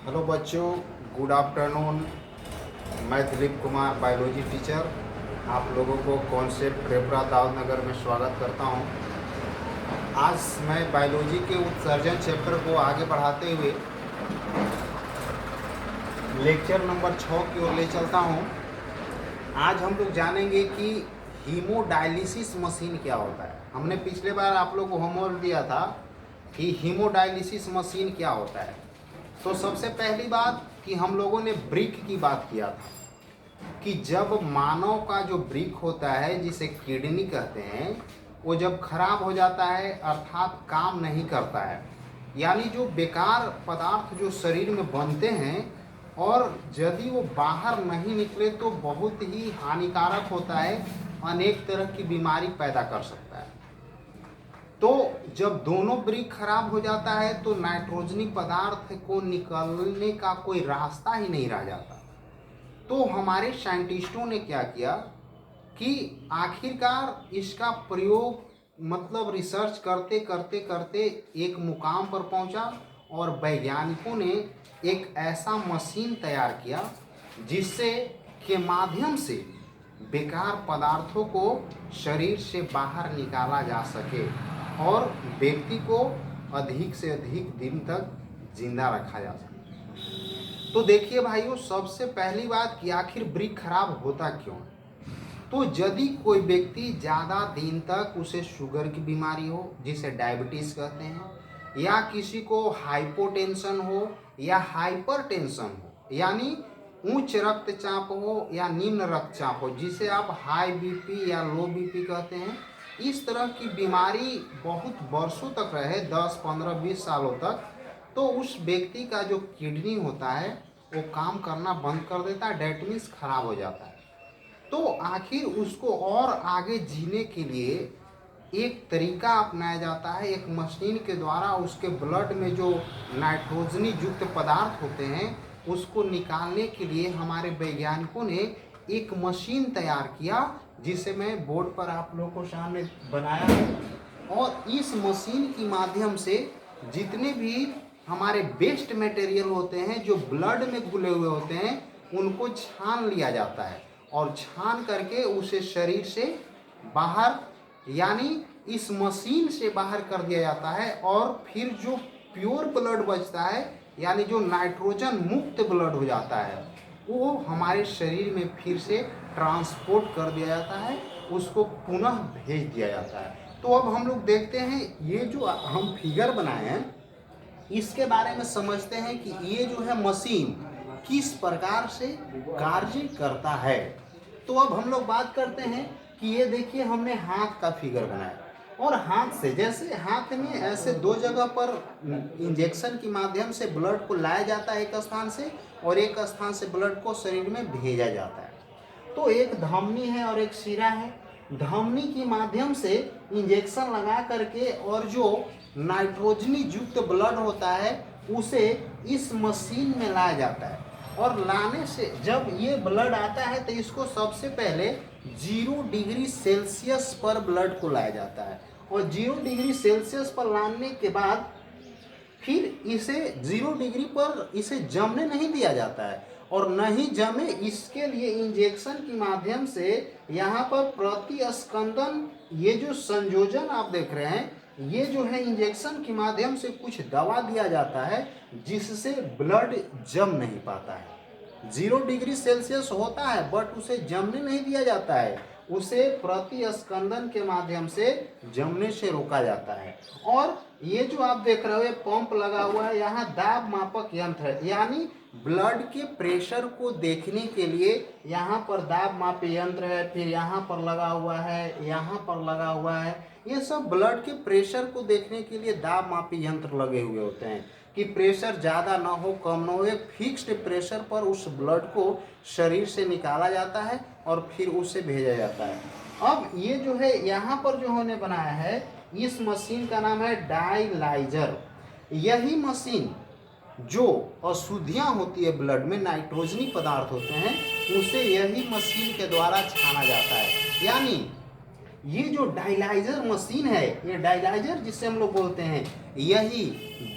Hello बच्चों, good afternoon. मैं Dilip Kumar, biology teacher, आप लोगों को कॉन्सेप्ट रेपरा दाऊदनगर में स्वागत करता हूं। आज मैं बायोलॉजी के उत्सर्जन चैप्टर को आगे बढ़ाते हुए लेक्चर नंबर 6 की ओर ले चलता हूं। आज हम लोग जानेंगे कि हीमोडायलिसिस मशीन क्या होता है। हमने पिछले बार आप लोग को होमवर्क दिया था कि हीमोडायलिसिस मशीन क्या होता है। तो सबसे पहली बात कि हम लोगों ने ब्रिक की बात किया था कि जब मानव का जो ब्रिक होता है, जिसे किडनी कहते हैं, वो जब खराब हो जाता है अर्थात काम नहीं करता है, यानी जो बेकार पदार्थ जो शरीर में बनते हैं और यदि वो बाहर नहीं निकले तो बहुत ही हानिकारक होता है, अनेक तरह की बीमारी पैदा कर सकता है। तो जब दोनों ब्रिक खराब हो जाता है तो नाइट्रोजनी पदार्थ को निकलने का कोई रास्ता ही नहीं रह जाता। तो हमारे साइंटिस्टों ने क्या किया कि आखिरकार इसका प्रयोग मतलब रिसर्च करते करते करते एक मुकाम पर पहुंचा और वैज्ञानिकों ने एक ऐसा मशीन तैयार किया जिससे के माध्यम से बेकार पदार्थों को शरीर से बाहर निकाला जा सके और व्यक्ति को अधिक से अधिक दिन तक जिंदा रखा जा सके। तो देखिए भाइयों, सबसे पहली बात कि आखिर ब्रिक खराब होता क्यों है। तो यदि कोई व्यक्ति ज़्यादा दिन तक उसे शुगर की बीमारी हो, जिसे डायबिटीज़ कहते हैं, या किसी को हाइपोटेंशन हो या हाइपरटेंशन हो, यानी उच्च रक्तचाप हो या निम्न रक्तचाप हो, जिसे आप हाई बीपी या लो बीपी कहते हैं, इस तरह की बीमारी बहुत वर्षों तक रहे, 10, 15, 20 सालों तक, तो उस व्यक्ति का जो किडनी होता है वो काम करना बंद कर देता है, डेट मीन्स खराब हो जाता है। तो आखिर उसको और आगे जीने के लिए एक तरीका अपनाया जाता है, एक मशीन के द्वारा उसके ब्लड में जो नाइट्रोजनी युक्त पदार्थ होते हैं उसको निकालने के लिए हमारे वैज्ञानिकों ने एक मशीन तैयार किया, जिसे मैं बोर्ड पर आप लोगों को सामने बनाया है। और इस मशीन के माध्यम से जितने भी हमारे वेस्ट मटेरियल होते हैं जो ब्लड में घुले हुए होते हैं उनको छान लिया जाता है और छान करके उसे शरीर से बाहर, यानी इस मशीन से बाहर कर दिया जाता है। और फिर जो प्योर ब्लड बचता है, यानी जो नाइट्रोजन मुक्त ब्लड हो जाता है, वो हमारे शरीर में फिर से ट्रांसपोर्ट कर दिया जाता है, उसको पुनः भेज दिया जाता है। तो अब हम लोग देखते हैं, ये जो हम फिगर बनाए हैं इसके बारे में समझते हैं कि ये जो है मशीन किस प्रकार से कार्य करता है। तो अब हम लोग बात करते हैं कि ये देखिए, हमने हाथ का फिगर बनाया और हाथ से, जैसे हाथ में ऐसे दो जगह पर इंजेक्शन के माध्यम से ब्लड को लाया जाता है एक स्थान से, और एक स्थान से ब्लड को शरीर में भेजा जाता है। तो एक धमनी है और एक शिरा है। धमनी के माध्यम से इंजेक्शन लगा करके और जो नाइट्रोजनी युक्त ब्लड होता है उसे इस मशीन में लाया जाता है। और लाने से जब ये ब्लड आता है तो इसको सबसे पहले 0 डिग्री सेल्सियस पर ब्लड को लाया जाता है, और 0 डिग्री सेल्सियस पर लाने के बाद फिर इसे 0 डिग्री पर इसे जमने नहीं दिया जाता है, और नहीं जमे इसके लिए इंजेक्शन के माध्यम से यहाँ पर प्रतिस्पंदन, ये जो संयोजन आप देख रहे हैं, ये जो है इंजेक्शन के माध्यम से कुछ दवा दिया जाता है जिससे ब्लड जम नहीं पाता है। 0 डिग्री सेल्सियस होता है बट उसे जमने नहीं दिया जाता है, उसे प्रतिस्पंदन के माध्यम से जमने से रोका जाता है। और ये जो आप देख रहे हो ये पंप लगा हुआ है, यहाँ दाब मापक यंत्र है, यानी ब्लड के प्रेशर को देखने के लिए यहाँ पर दाब माप यंत्र है, फिर यहाँ पर लगा हुआ है, यहाँ पर लगा हुआ है। ये सब ब्लड के प्रेशर को देखने के लिए दाब मापी यंत्र लगे हुए होते हैं कि प्रेशर ज़्यादा ना हो कम ना हो। एक फिक्स्ड प्रेशर पर उस ब्लड को शरीर से निकाला जाता है और फिर उसे भेजा जाता है। अब ये जो है यहाँ पर जो हमने बनाया है, इस मशीन का नाम है डायलाइजर। यही मशीन जो अशुद्धियाँ होती है ब्लड में, नाइट्रोजनी पदार्थ होते हैं, उसे यही मशीन के द्वारा छाना जाता है। यानी ये जो डायलाइजर मशीन है, ये डायलाइजर जिसे हम लोग बोलते हैं, यही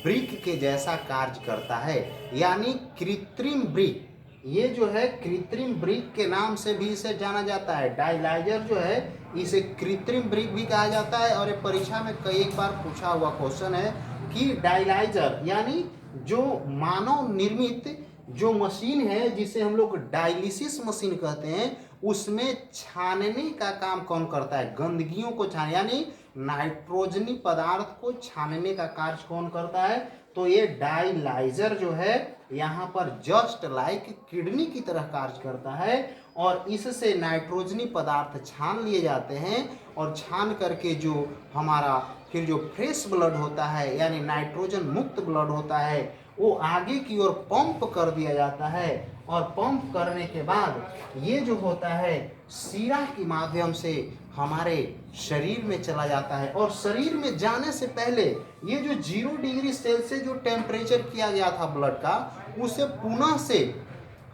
ब्रिक के जैसा कार्य करता है, यानी कृत्रिम ब्रिक। ये जो है कृत्रिम ब्रिक के नाम से भी इसे जाना जाता है। डायलाइजर जो है इसे कृत्रिम ब्रिक भी कहा जाता है। और ये परीक्षा में कई एक बार पूछा हुआ क्वेश्चन है कि डायलाइजर यानी जो मानव निर्मित जो मशीन है जिसे हम लोग डायलिसिस मशीन कहते हैं, उसमें छानने का काम कौन करता है? गंदगियों को छान यानी नाइट्रोजनी पदार्थ को छानने का कार्य कौन करता है? तो ये डायलाइजर जो है यहाँ पर जस्ट लाइक किडनी की तरह कार्य करता है और इससे नाइट्रोजनी पदार्थ छान लिए जाते हैं और छान करके जो हमारा फिर जो फ्रेश ब्लड होता है यानी नाइट्रोजन मुक्त ब्लड होता है वो आगे की ओर पंप कर दिया जाता है और पंप करने के बाद ये जो होता है सीरा के माध्यम से हमारे शरीर में चला जाता है। और शरीर में जाने से पहले ये जो 0 डिग्री सेल्सियस जो टेम्परेचर किया गया था ब्लड का, उसे पुनः से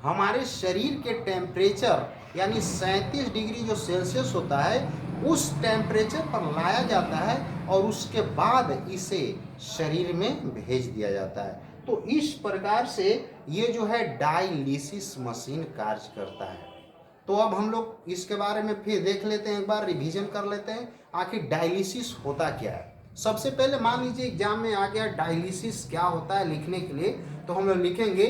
हमारे शरीर के टेम्परेचर यानी 37 डिग्री जो सेल्सियस होता है उस टेम्परेचर पर लाया जाता है और उसके बाद इसे शरीर में भेज दिया जाता है। तो इस प्रकार से ये जो है डायलिसिस मशीन कार्य करता है। तो अब हम लोग इसके बारे में फिर देख लेते हैं, एक बार रिवीजन कर लेते हैं आखिर डायलिसिस होता क्या है। सबसे पहले मान लीजिए एग्जाम में आ गया डायलिसिस क्या होता है लिखने के लिए, तो हम लोग लिखेंगे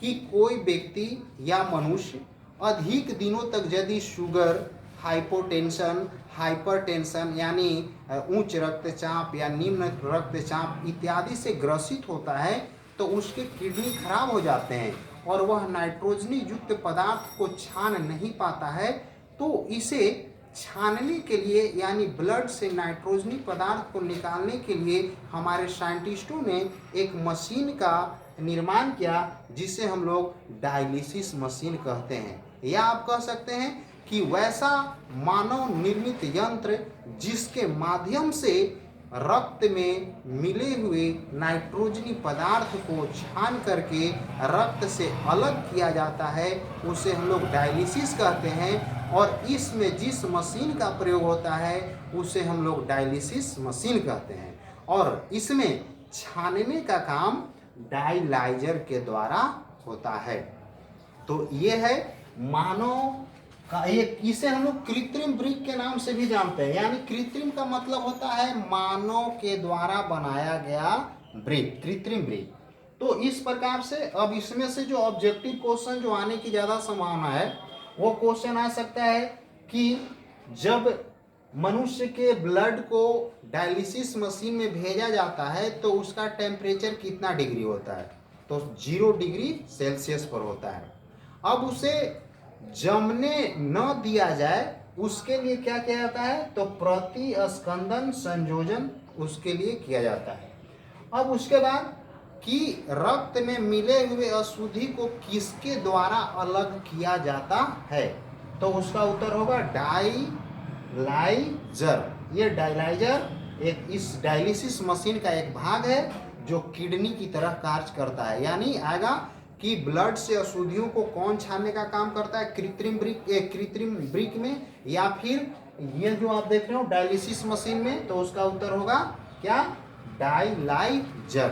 कि कोई व्यक्ति या मनुष्य अधिक दिनों तक यदि शुगर, हाइपोटेंशन, हाइपरटेंशन यानी उच्च रक्तचाप या निम्न रक्तचाप इत्यादि से ग्रसित होता है तो उसके किडनी खराब हो जाते हैं और वह नाइट्रोजनी युक्त पदार्थ को छान नहीं पाता है। तो इसे छानने के लिए यानी ब्लड से नाइट्रोजनी पदार्थ को निकालने के लिए हमारे साइंटिस्टों ने एक मशीन का निर्माण किया जिसे हम लोग डायलिसिस मशीन कहते हैं, या आप कह सकते हैं कि वैसा मानव निर्मित यंत्र जिसके माध्यम से रक्त में मिले हुए नाइट्रोजनी पदार्थ को छान करके रक्त से अलग किया जाता है, उसे हम लोग डायलिसिस कहते हैं। और इसमें जिस मशीन का प्रयोग होता है उसे हम लोग डायलिसिस मशीन कहते हैं और इसमें छानने का काम डायलाइजर के द्वारा होता है। तो ये है मानव का एक, इसे हम लोग कृत्रिम ब्रिक के नाम से भी जानते हैं, यानी कृत्रिम का मतलब होता है मानव के द्वारा बनाया गया ब्रिक, कृत्रिम ब्रिक। तो इस प्रकार से अब इसमें से जो ऑब्जेक्टिव क्वेश्चन जो आने की ज़्यादा संभावना है वो क्वेश्चन आ सकता है कि जब मनुष्य के ब्लड को डायलिसिस मशीन में भेजा जाता है तो उसका टेम्परेचर कितना डिग्री होता है? तो 0 डिग्री सेल्सियस पर होता है। अब उसे जमने न दिया जाए उसके लिए क्या किया जाता है? तो प्रतिस्पंदन संयोजन उसके लिए किया जाता है। अब उसके बाद कि रक्त में मिले हुए अशुद्धि को किसके द्वारा अलग किया जाता है? तो उसका उत्तर होगा डायलाइजर। ये डायलाइजर एक इस डायलिसिस मशीन का एक भाग है जो किडनी की तरह कार्य करता है। यानी आएगा कि ब्लड से अशुद्धियों को कौन छानने का काम करता है? कृत्रिम ब्रिक में, या फिर ये जो आप देख रहे हो डायलिसिस मशीन में, तो उसका उत्तर होगा क्या? डायलाइजर।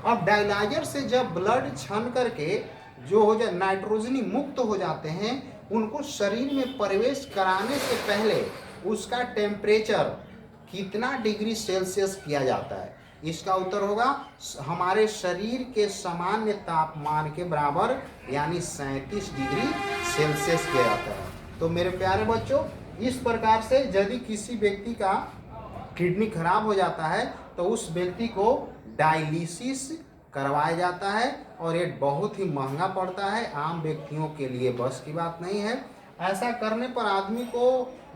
अब डायलाइजर से जब ब्लड छन करके जो हो जाए नाइट्रोजनी मुक्त हो जाते हैं, उनको शरीर में प्रवेश कराने से पहले उसका टेम्परेचर कितना डिग्री सेल्सियस किया जाता है? इसका उत्तर होगा हमारे शरीर के सामान्य तापमान के बराबर यानी 37 डिग्री सेल्सियस किया जाता है। तो मेरे प्यारे बच्चों, इस प्रकार से यदि किसी व्यक्ति का किडनी खराब हो जाता है तो उस व्यक्ति को डायलिसिस करवाया जाता है और ये बहुत ही महंगा पड़ता है, आम व्यक्तियों के लिए बस की बात नहीं है। ऐसा करने पर आदमी को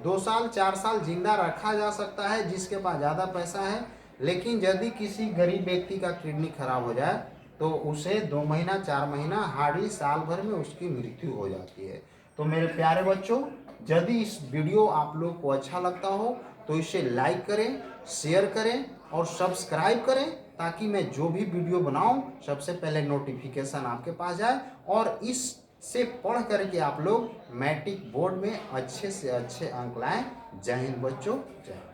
2 साल 4 साल जिंदा रखा जा सकता है जिसके पास ज़्यादा पैसा है, लेकिन यदि किसी गरीब व्यक्ति का किडनी खराब हो जाए तो उसे 2 महीना 4 महीना हार्डली साल भर में उसकी मृत्यु हो जाती है। तो मेरे प्यारे बच्चों, यदि इस वीडियो आप लोग को अच्छा लगता हो तो इसे लाइक करें, शेयर करें और सब्सक्राइब करें ताकि मैं जो भी वीडियो बनाऊं सबसे पहले नोटिफिकेशन आपके पास जाए। और इस से पढ़ करके आप लोग मैट्रिक बोर्ड में अच्छे से अच्छे अंक लाएं। जय हिंद बच्चों, जय हिंद।